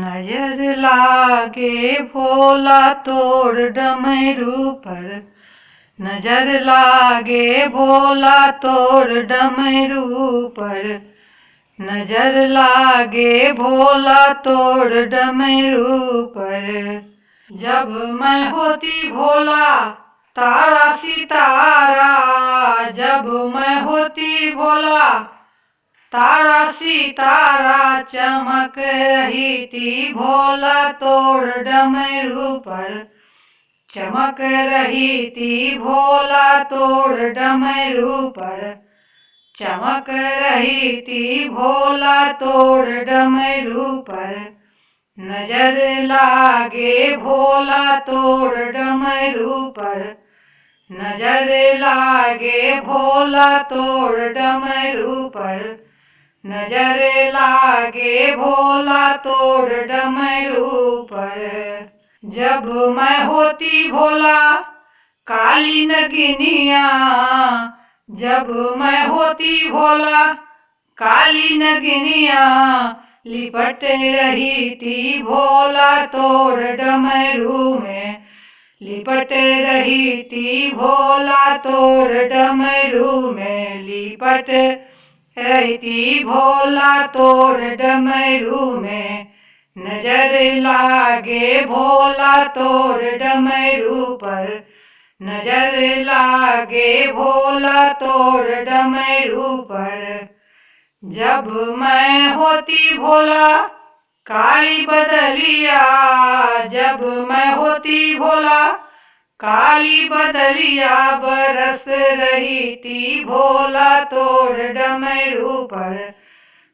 नजर लागे भोला तोर डमरू पर, नजर लागे भोला तोर डमरू पर, नजर लागे भोला तोर डमरू पर। जब मैं होती भोला तारा सितारा, जब मैं होती भोला तारा सितारा, चमक रही थी भोला तोर डमरू पर, चमक रही थी भोला तोर डमरू पर, चमक रही थी भोला तोर डमरू पर। नजर लागे भोला तोर डमरू पर, नजर लागे भोला तोर डमरू पर, नजर लागे भोला तोर डमरू पर। जब मैं होती भोला काली नगिनिया, जब मैं होती भोला काली नगिनिया, लिपट रही थी भोला तोर डमरू में, लिपट रही थी भोला तोर डमरू में, लिपट रही थी भोला तोर डमरू में। नजर लागे भोला तोर डमरू पर, नजर लागे भोला तोर डमरू पर। जब मैं होती भोला काली बदलिया, जब मैं होती भोला काली बदलिया, बरस रही थी भोला तोर डमरू पर,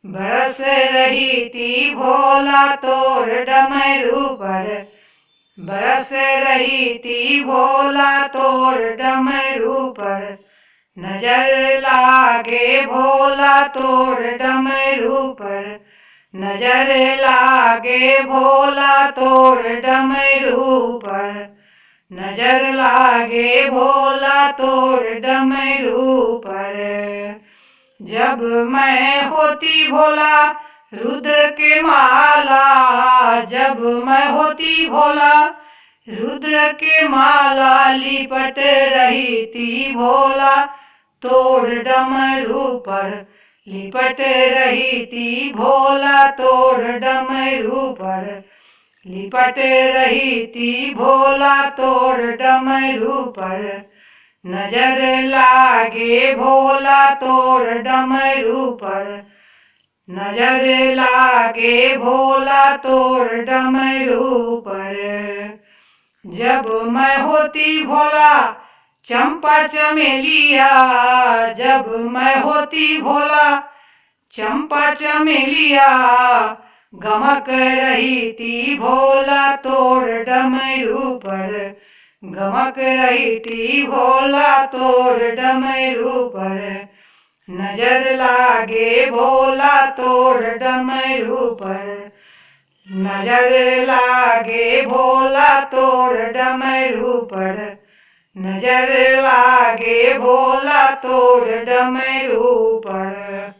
बरस रही थी भोला तोर डमरू पर, बरस रही थी भोला तोर डमरू पर। नजर लागे भोला तोर डमरू पर, नजर लागे भोला तोर डमरू पर, नजर लागे भोला तोर डमरू पर। जब मैं होती भोला रुद्र के माला, जब मैं होती भोला रुद्र के माला, लिपट रही थी भोला तोर डमरू पर, लिपट रही थी भोला तोर डमरू पर, लिपट रही थी भोला तोर डमरू पर। नजर लागे भोला तोर डमरू पर, नजर लागे भोला तोर डमरू पर। जब मैं होती भोला चंपा चमेलिया, जब मैं होती भोला चंपा चमेलिया, गमक रही थी भोला तोर डमरू पर, गमक रही थी भोला तोर डमरू पर। नजर लागे भोला तोर डमरू पर, नजर लागे भोला तोर डमरू पर, नजर लागे भोला तोर डमरू पर।